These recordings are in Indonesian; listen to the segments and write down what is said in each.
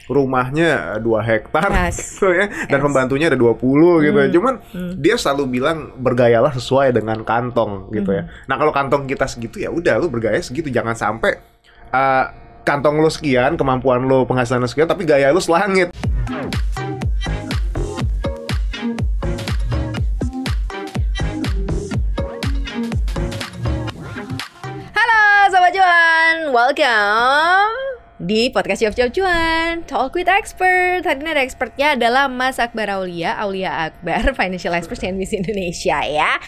rumahnya 2 hektar Yes. gitu ya, dan pembantunya ada 20 gitu ya. Cuman dia selalu bilang bergayalah sesuai dengan kantong gitu ya. Nah, kalau kantong kita segitu ya udah lu bergaya segitu, jangan sampai kantong lu sekian, kemampuan lu, penghasilan lu sekian, tapi gaya lu selangit. Halo Sobat Cuan, welcome di podcast Jawab Cuan, Talk with Expert. Hari ini ada expertnya adalah Mas Akbar Aulia Akbar, Financial Expert CNBC Indonesia ya.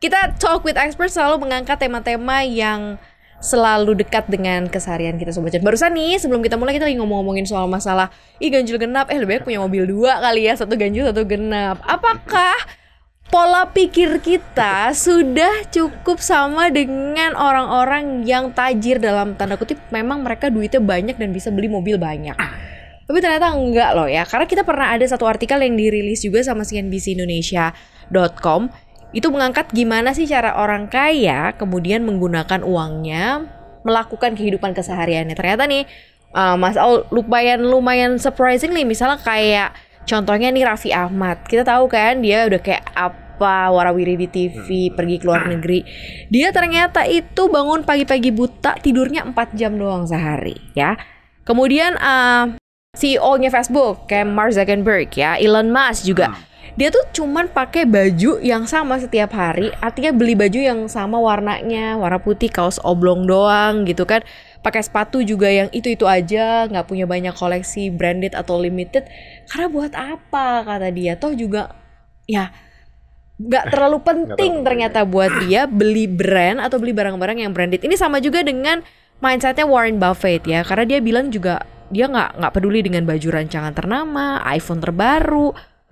Kita Talk with Expert selalu mengangkat tema-tema yang selalu dekat dengan keseharian kita Sobat Cuan. Barusan nih sebelum kita mulai kita lagi ngomongin soal masalah ganjil genap, lebih baik punya mobil 2 kali ya, 1 ganjil 1 genap. Apakah pola pikir kita sudah cukup sama dengan orang-orang yang tajir dalam tanda kutip, memang mereka duitnya banyak dan bisa beli mobil banyak? Tapi ternyata enggak loh ya, karena kita pernah ada satu artikel yang dirilis juga sama CNBCindonesia.com. Itu mengangkat gimana sih cara orang kaya kemudian menggunakan uangnya melakukan kehidupan kesehariannya. Ternyata nih Mas Aul lumayan surprisingly, misalnya kayak contohnya nih Raffi Ahmad. Kita tahu kan dia udah kayak apa warawiri di TV, pergi ke luar negeri. Dia ternyata itu bangun pagi-pagi buta, tidurnya 4 jam doang sehari ya. Kemudian CEO-nya Facebook kayak Mark Zuckerberg ya, Elon Musk juga. Dia tuh cuman pakai baju yang sama setiap hari. Artinya beli baju yang sama warnanya, warna putih, kaos oblong doang gitu kan. Pakai sepatu juga yang itu-itu aja, nggak punya banyak koleksi branded atau limited. Karena buat apa kata dia? Toh juga ya nggak terlalu penting ternyata buat dia beli brand atau beli barang-barang yang branded. Ini sama juga dengan mindsetnya Warren Buffett ya. Karena dia bilang juga dia nggak peduli dengan baju rancangan ternama, iPhone terbaru.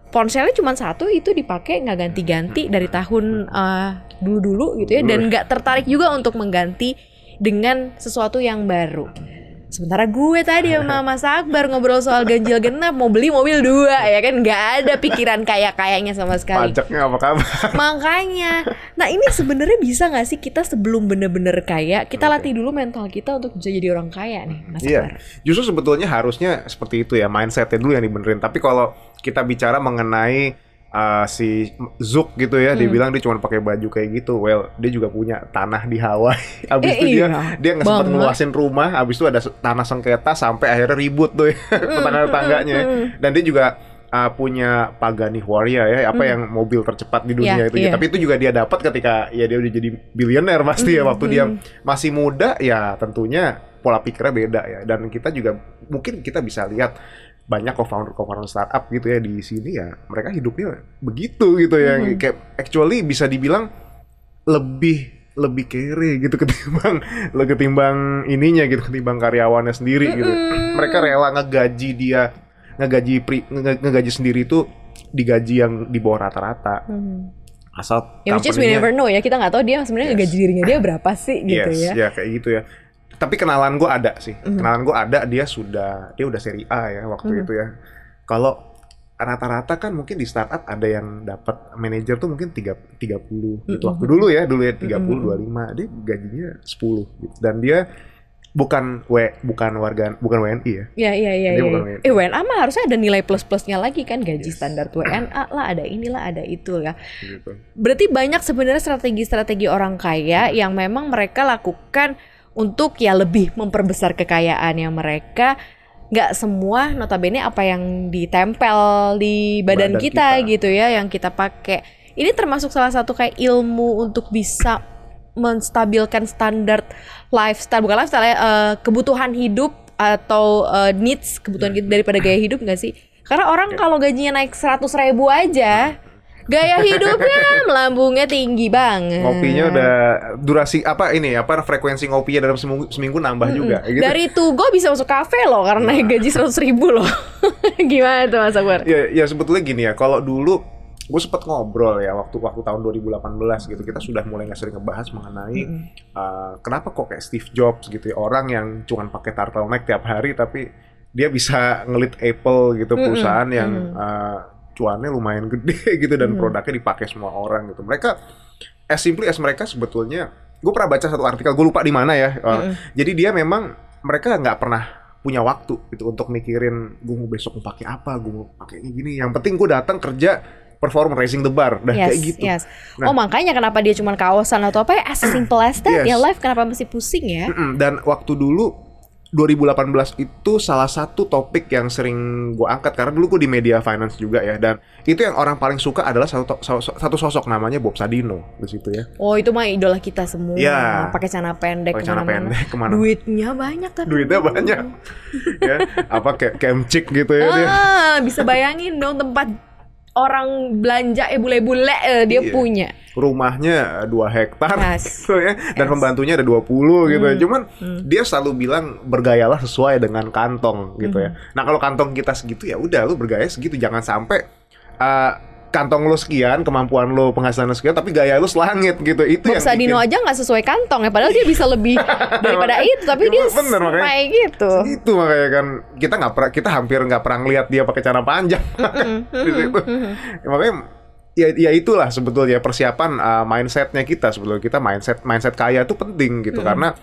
Ponselnya cuma 1, itu dipakai nggak ganti-ganti dari tahun dulu-dulu gitu ya. Dan nggak tertarik juga untuk mengganti dengan sesuatu yang baru. Sementara gue tadi sama Mas Akbar ngobrol soal ganjil genap, mau beli mobil 2 ya kan, nggak ada pikiran kayaknya sama sekali. Pajaknya apa kabar? Makanya, nah ini sebenarnya bisa nggak sih kita sebelum bener-bener kaya, kita latih dulu mental kita untuk bisa jadi orang kaya nih, Mas Akbar? Iya, justru sebetulnya harusnya seperti itu ya, mindsetnya dulu yang dibenerin. Tapi kalau kita bicara mengenai si Zuk gitu ya, dia bilang dia cuma pakai baju kayak gitu. Well, dia juga punya tanah di Hawaii. Abis itu dia nggak sempat ngeluasin rumah. Abis itu ada tanah sengketa sampai akhirnya ribut tuh ya, tetangga-tetangganya. Dan dia juga punya Pagani Huayra ya, apa yang mobil tercepat di dunia itu. Ya. Tapi itu juga dia dapat ketika ya dia udah jadi bilioner pasti ya. Waktu dia masih muda ya tentunya pola pikirnya beda ya. Dan kita juga mungkin kita bisa lihat banyak co-founder startup gitu ya di sini ya, mereka hidupnya begitu gitu ya, kayak actually bisa dibilang lebih kere gitu ketimbang ininya gitu, ketimbang karyawannya sendiri gitu. Mereka rela ngegaji sendiri itu digaji yang di bawah rata-rata. Asal ya, which is we never know ya, kita nggak tahu dia sebenarnya gaji dirinya dia berapa sih gitu ya. Ya kayak gitu ya. Tapi kenalan gue ada sih, kenalan gue ada, dia udah seri A ya waktu itu ya. Kalau rata-rata kan mungkin di startup ada yang dapat manajer tuh mungkin 30 gitu. Waktu dulu ya 30, 25, dia gajinya 10 gitu. Dan dia bukan WNI ya. Iya. WNA mah harusnya ada nilai plus-plusnya lagi kan, gaji standar WNA lah, ada inilah, ada itu ya. Gitu. Berarti banyak sebenarnya strategi-strategi orang kaya yang memang mereka lakukan untuk ya lebih memperbesar kekayaannya mereka. Nggak semua notabene apa yang ditempel di badan kita gitu ya yang kita pakai. Ini termasuk salah satu kayak ilmu untuk bisa menstabilkan standar lifestyle, bukan lifestyle ya, kebutuhan hidup atau needs, kebutuhan hidup daripada gaya hidup nggak sih? Karena orang kalau gajinya naik 100.000 aja, gaya hidupnya melambungnya tinggi banget. Ngopinya udah durasi frekuensi ngopinya dalam seminggu nambah juga gitu. Dari Tugo bisa masuk kafe loh karena naik gaji 100.000 loh. Gimana tuh Mas Akbar? Ya sebetulnya gini ya, kalau dulu gue sempet ngobrol ya waktu tahun 2018 gitu, kita sudah mulai sering ngebahas mengenai kenapa kok kayak Steve Jobs gitu ya, orang yang cuma pakai turtleneck tiap hari tapi dia bisa ngelit Apple gitu, perusahaan yang cuannya lumayan gede gitu dan produknya dipakai semua orang gitu. Mereka as simply as mereka sebetulnya, gue pernah baca satu artikel, gue lupa di mana ya. Jadi dia memang mereka nggak pernah punya waktu gitu untuk mikirin gue mau besok mau pakai apa, gue mau pakai ini gini. Yang penting gue datang kerja, perform, raising the bar, udah kayak gitu. Nah, makanya kenapa dia cuma kaosan atau apa ya, as simple as that. Ya life kenapa mesti pusing ya. Dan waktu dulu 2018 itu salah satu topik yang sering gue angkat karena dulu gue di media finance juga ya, dan itu yang orang paling suka adalah satu sosok namanya Bob Sadino di situ ya. Oh, itu mah idola kita semua. Ya, pakai celana pendek kemana-mana. Duitnya banyak tapi. Duitnya banyak. Ya, apa kayak kemcik gitu ya dia. Bisa bayangin dong tempat orang belanja bule-bule dia punya. Rumahnya 2 hektar gitu ya. Dan pembantunya ada 20 gitu ya. Cuman dia selalu bilang bergayalah sesuai dengan kantong gitu ya. Nah, kalau kantong kita segitu ya udah lu bergaya segitu, jangan sampai kantong lo sekian, kemampuan lo, penghasilan lo sekian, tapi gaya lo selangit gitu. Itu Bob Sadino aja nggak sesuai kantong ya, padahal dia bisa lebih daripada itu, tapi dia kayak gitu. Itu makanya kan kita hampir nggak pernah lihat dia pakai celana panjang di situ. Makanya ya itulah sebetulnya persiapan mindsetnya kita sebetulnya. Kita mindset kaya itu penting gitu, karena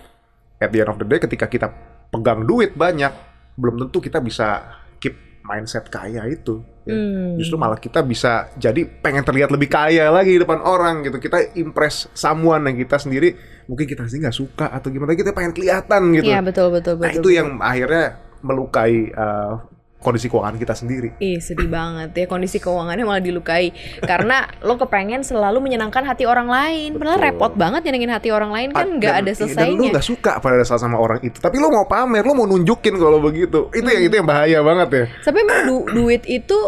at the end of the day ketika kita pegang duit banyak, belum tentu kita bisa keep mindset kaya itu. Ya. Justru malah kita bisa jadi pengen terlihat lebih kaya lagi di depan orang gitu. Kita impress someone yang kita sendiri mungkin kita sendiri nggak suka atau gimana, kita pengen kelihatan gitu. Iya, betul. Nah, itu yang akhirnya melukai kondisi keuangan kita sendiri. Sedih banget ya, kondisi keuangannya malah dilukai karena lo kepengen selalu menyenangkan hati orang lain. Padahal repot banget nyenengin hati orang lain kan, nggak ada selesainya. Dan lo nggak suka pada dasar sama orang itu, tapi lo mau pamer, lo mau nunjukin kalau begitu. Itu yang bahaya banget ya. Tapi emang duit itu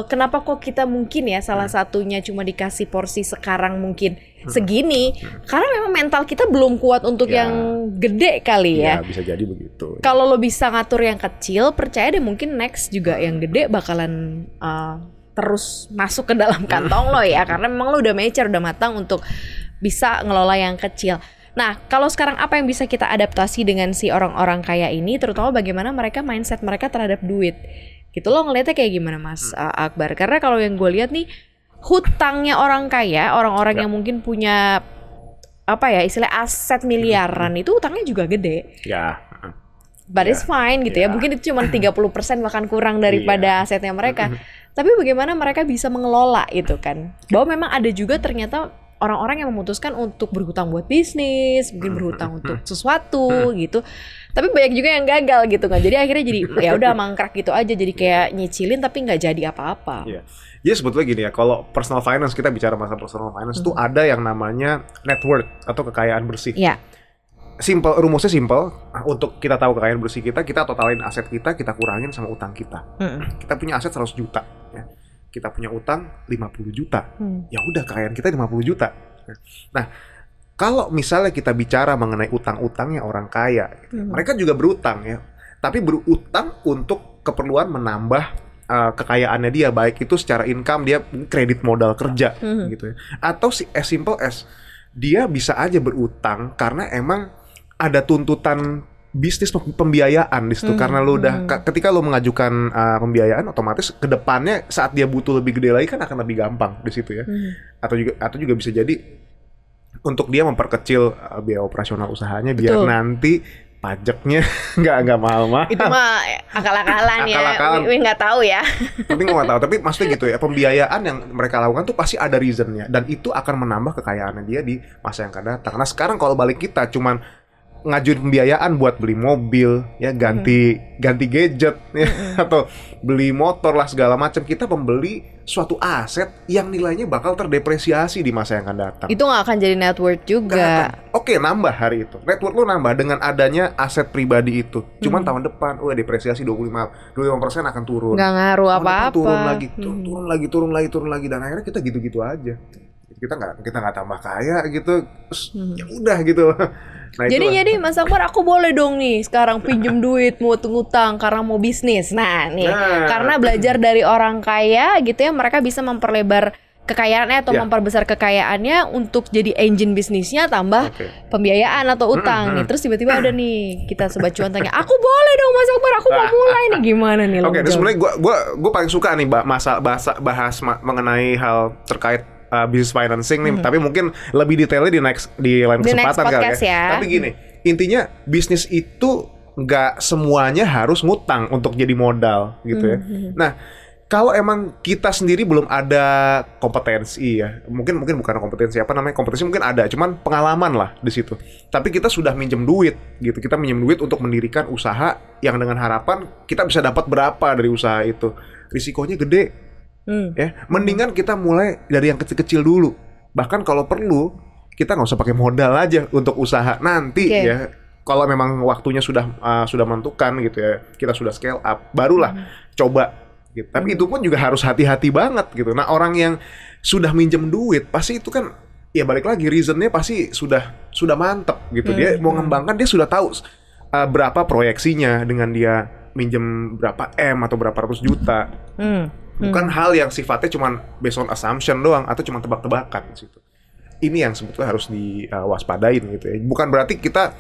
kenapa kok kita mungkin ya salah satunya cuma dikasih porsi sekarang mungkin segini, karena memang mental kita belum kuat untuk yang gede kali ya. Bisa jadi begitu. Kalau lo bisa ngatur yang kecil, percaya deh mungkin next juga yang gede bakalan terus masuk ke dalam kantong lo ya, karena memang lo udah mature, udah matang untuk bisa ngelola yang kecil. Nah, kalau sekarang apa yang bisa kita adaptasi dengan si orang-orang kaya ini, terutama bagaimana mindset mereka terhadap duit. Gitu, lo ngeliatnya kayak gimana Mas Akbar? Karena kalau yang gue lihat nih, hutangnya orang kaya, orang-orang yang mungkin punya apa ya, istilah aset miliaran itu hutangnya juga gede. But it's fine gitu ya. Mungkin itu cuma 30% bahkan kurang daripada asetnya mereka. Tapi bagaimana mereka bisa mengelola itu kan? Bahwa memang ada juga ternyata orang-orang yang memutuskan untuk berhutang buat bisnis, mungkin berhutang untuk sesuatu gitu. Tapi banyak juga yang gagal gitu kan. Jadi akhirnya jadi ya udah mangkrak gitu aja, jadi kayak nyicilin tapi nggak jadi apa-apa. Jadi sebetulnya gini ya, kalau personal finance, kita bicara masalah personal finance tuh ada yang namanya net worth atau kekayaan bersih. Rumusnya simple. Untuk kita tahu kekayaan bersih kita totalin aset kita kurangin sama utang kita. Kita punya aset 100 juta ya. Kita punya utang 50 juta. Ya udah, kekayaan kita 50 juta. Nah, kalau misalnya kita bicara mengenai utang-utangnya orang kaya, mereka juga berutang ya. Tapi berutang untuk keperluan menambah kekayaannya dia, baik itu secara income, dia kredit modal kerja gitu ya, atau as simple as dia bisa aja berutang karena emang ada tuntutan bisnis pembiayaan di situ. Karena lo udah ketika lo mengajukan pembiayaan, otomatis kedepannya saat dia butuh lebih gede lagi kan akan lebih gampang di situ ya. Atau juga bisa jadi untuk dia memperkecil biaya operasional usahanya biar nanti pajaknya nggak mahal-mahal. Itu mah akal-akalan ya. Wih nggak tahu ya. Tapi nggak tahu. Tapi maksudnya gitu ya, pembiayaan yang mereka lakukan tuh pasti ada reasonnya, dan itu akan menambah kekayaannya dia di masa yang akan datang. Nah sekarang kalau balik kita cuman ngajuin pembiayaan buat beli mobil ya, ganti gadget ya, atau beli motor lah segala macam, kita membeli suatu aset yang nilainya bakal terdepresiasi di masa yang akan datang. Itu nggak akan jadi net worth juga. Oke, nambah hari itu. Net worth lo nambah dengan adanya aset pribadi itu. Cuman tahun depan, depresiasi 25% akan turun. Nggak ngaruh apa-apa. Turun lagi, dan akhirnya kita gitu-gitu aja. Kita nggak tambah kaya gitu. Ya udah gitu. Nah, jadi Mas Akbar, aku boleh dong nih sekarang pinjem duit mau ngutang karena mau bisnis. Nah nih, karena belajar dari orang kaya gitu ya, mereka bisa memperlebar kekayaannya atau memperbesar kekayaannya untuk jadi engine bisnisnya, tambah pembiayaan atau utang nih. Terus tiba-tiba ada nih, kita Sobat Cuan tanya, aku boleh dong Mas Akbar, aku mau mulai nih, gimana nih lo? Sebenarnya gue paling suka nih bahas mengenai hal terkait business financing nih, tapi mungkin lebih detailnya di lain kesempatan kali ya. Tapi gini, intinya bisnis itu nggak semuanya harus ngutang untuk jadi modal gitu ya. Nah, kalau emang kita sendiri belum ada kompetensi ya, mungkin bukan kompetensi, kompetensi mungkin ada, cuman pengalaman lah di situ. Tapi kita sudah minjem duit gitu, kita minjem duit untuk mendirikan usaha yang dengan harapan kita bisa dapat berapa dari usaha itu. Risikonya gede, ya. Mendingan kita mulai dari yang kecil-kecil dulu. Bahkan kalau perlu kita nggak usah pakai modal aja untuk usaha nanti ya. Kalau memang waktunya sudah menentukan gitu ya, kita sudah scale up, barulah coba. Gitu. Tapi itu pun juga harus hati-hati banget gitu. Nah, orang yang sudah minjem duit pasti itu kan ya balik lagi reasonnya pasti sudah mantep gitu. Dia mau ngembangkan, dia sudah tahu berapa proyeksinya dengan dia minjem berapa M atau berapa ratus juta. Bukan hal yang sifatnya cuma based on assumption doang atau cuma tebak-tebakan gitu. Ini yang sebetulnya harus diwaspadain gitu ya. Bukan berarti kita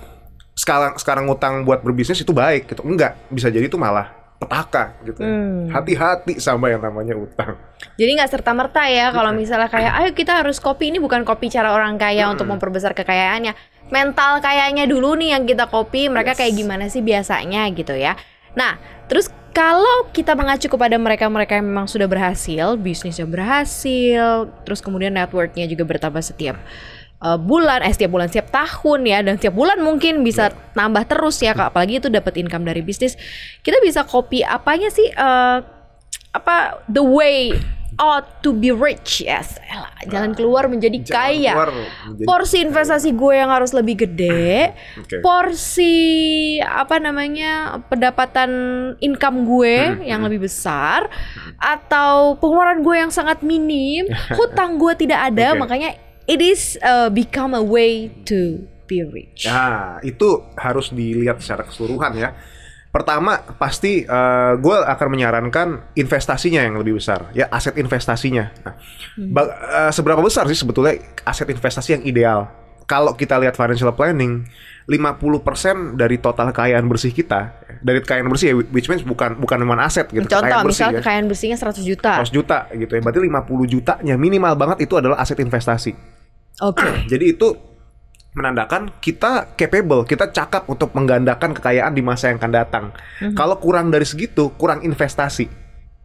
sekarang ngutang buat berbisnis itu baik gitu. Enggak, bisa jadi itu malah petaka gitu. Hati-hati sama yang namanya utang. Jadi nggak serta-merta ya kalau misalnya kayak ayo kita harus copy, ini bukan copy cara orang kaya untuk memperbesar kekayaannya. Mental kayanya dulu nih yang kita copy, mereka kayak gimana sih biasanya gitu ya. Nah, terus kalau kita mengacu kepada mereka-mereka yang memang sudah berhasil, bisnisnya berhasil, terus kemudian networknya juga bertambah setiap setiap tahun ya, dan setiap bulan mungkin bisa nambah terus ya, apalagi itu dapat income dari bisnis. Kita bisa copy apanya sih the way ought to be rich, yes, jalan keluar menjadi kaya. Porsi investasi gue yang harus lebih gede, porsi pendapatan income gue yang lebih besar, atau pengeluaran gue yang sangat minim, hutang gue tidak ada, makanya it is become a way to be rich. Nah, itu harus dilihat secara keseluruhan ya. Pertama, pasti gue akan menyarankan investasinya yang lebih besar, ya aset investasinya. Nah, seberapa besar sih sebetulnya aset investasi yang ideal? Kalau kita lihat financial planning, 50% dari total kekayaan bersih kita, dari kekayaan bersih ya, which means bukan cuma aset gitu. Contoh, misalnya kekayaan bersihnya 100 juta. 100 juta gitu ya, berarti 50 jutanya minimal banget itu adalah aset investasi. Jadi itu menandakan kita capable, kita cakap untuk menggandakan kekayaan di masa yang akan datang. Kalau kurang dari segitu, kurang investasi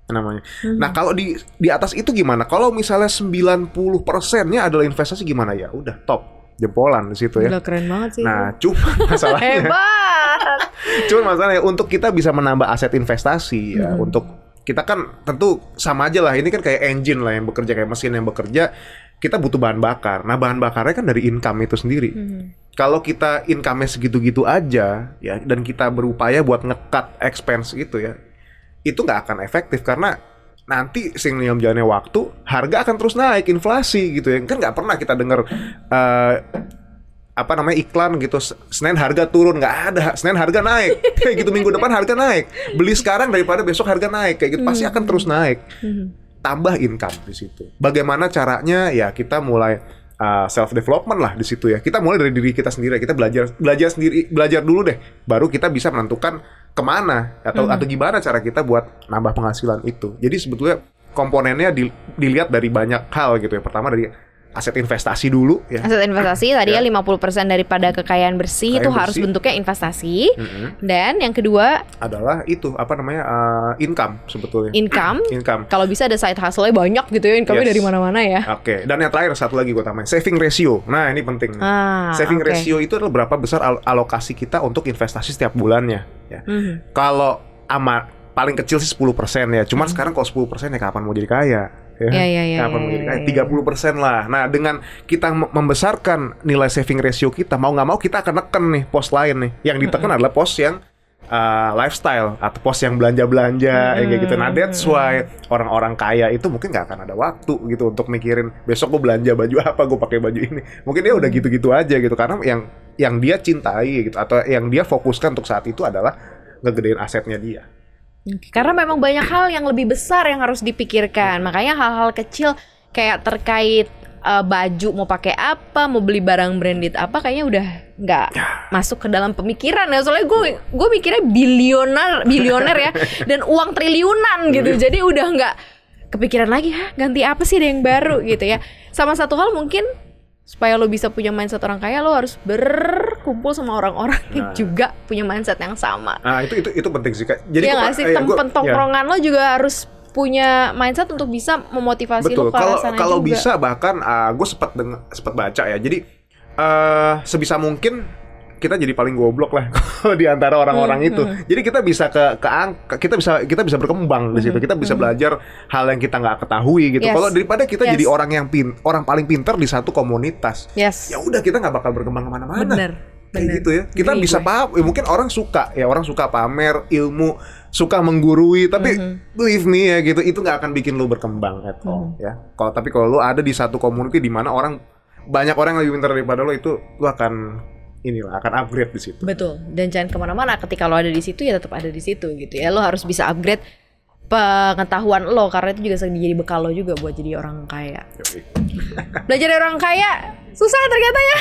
namanya. Nah, kalau di atas itu gimana? Kalau misalnya 90%-nya adalah investasi gimana ya? Udah top, jempolan di situ ya. Udah keren banget sih. Nah, cuma masalahnya hebat. Cuma masalahnya untuk kita bisa menambah aset investasi ya, untuk kita kan tentu sama aja lah, ini kan kayak engine lah yang bekerja, kayak mesin yang bekerja. Kita butuh bahan bakar. Nah, bahan bakarnya kan dari income itu sendiri. Kalau kita income-nya segitu-gitu aja, ya, dan kita berupaya buat nge-cut expense gitu ya, itu nggak akan efektif karena nanti seiring jalannya waktu, harga akan terus naik, inflasi gitu ya. Kan nggak pernah kita dengar iklan gitu, Senin harga turun, nggak ada. Senin harga naik, kayak gitu, minggu depan harga naik. Beli sekarang daripada besok harga naik, kayak gitu pasti akan terus naik. Tambah income di situ. Bagaimana caranya? Ya kita mulai self development lah di situ ya. Kita mulai dari diri kita sendiri. Kita belajar dulu deh. Baru kita bisa menentukan kemana atau gimana cara kita buat nambah penghasilan itu. Jadi sebetulnya komponennya dilihat dari banyak hal gitu ya. Pertama dari aset investasi dulu ya. Aset investasi tadi ya 50% daripada kekayaan bersih itu harus bentuknya investasi. Dan yang kedua adalah itu income sebetulnya. Income. Kalau bisa ada side hustle-nya banyak gitu ya, income-nya dari mana-mana ya. Dan yang terakhir satu lagi gue tambahin, saving ratio. Nah, ini penting. Saving ratio itu adalah berapa besar alokasi kita untuk investasi setiap bulannya ya. Kalau paling kecil sih 10% ya. Cuman sekarang kalau 10% ya kapan mau jadi kaya? Kapan mau jadi kaya? 30% lah. Nah, dengan kita membesarkan nilai saving ratio kita, mau nggak mau kita akan neken nih pos lain nih. Yang ditekan adalah pos yang lifestyle atau pos yang belanja-belanja kayak gitu. Nah, that's why orang-orang kaya itu mungkin nggak akan ada waktu gitu untuk mikirin besok gue belanja baju apa, gue pakai baju ini. Mungkin dia udah gitu-gitu aja gitu, karena yang dia cintai gitu atau yang dia fokuskan untuk saat itu adalah ngegedein asetnya dia. Karena memang banyak hal yang lebih besar yang harus dipikirkan. Makanya hal-hal kecil kayak terkait baju mau pakai apa, mau beli barang branded apa, kayaknya udah nggak masuk ke dalam pemikiran ya. Soalnya gue mikirnya bilioner ya, dan uang triliunan gitu. Jadi udah nggak kepikiran lagi, ganti apa sih ada yang baru gitu ya. Sama satu hal mungkin supaya lo bisa punya mindset orang kaya, lo harus kumpul sama orang-orang yang juga punya mindset yang sama. Nah, itu penting sih, Kak. Jadi ya nggak sih, tempat tongkrongan lo juga harus punya mindset untuk bisa memotivasi lo ke arah sana juga. Kalau bisa bahkan gue sempat baca ya. Jadi sebisa mungkin kita jadi paling goblok lah kalau di antara orang-orang itu. Jadi kita bisa kita bisa berkembang di situ. Kita bisa belajar hal yang kita nggak ketahui gitu. Kalau daripada kita jadi orang paling pintar di satu komunitas, ya udah kita nggak bakal berkembang kemana-mana. Kayak gitu ya. Kita bisa paham. Mungkin orang suka pamer ilmu, suka menggurui, tapi believe me ya gitu, itu nggak akan bikin lu berkembang at all ya. Kalau lu ada di satu community di mana banyak orang yang lebih pintar daripada lo, itu lu akan upgrade di situ. Betul. Dan jangan kemana-mana. Ketika lo ada di situ ya tetap ada di situ gitu ya. Lo harus bisa upgrade pengetahuan lo, karena itu juga sering jadi bekal lo juga buat jadi orang kaya. Belajar dari orang kaya susah ternyata ya.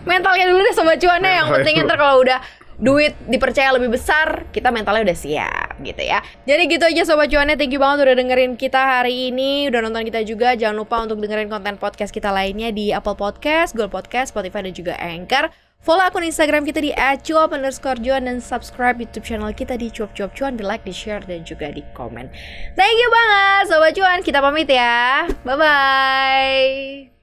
Mentalnya dulu deh sobat cuannya. Yang penting ntar kalau udah duit dipercaya lebih besar, kita mentalnya udah siap gitu ya. Jadi gitu aja sobat cuannya, thank you banget udah dengerin kita hari ini, udah nonton kita juga. Jangan lupa untuk dengerin konten podcast kita lainnya di Apple Podcast, Google Podcast, Spotify dan juga Anchor. Follow akun Instagram kita di @cuap_cuan dan subscribe YouTube channel kita di cuap_cuan, di like, di share dan juga di komen. Thank you banget sobat cuan, kita pamit ya. Bye bye.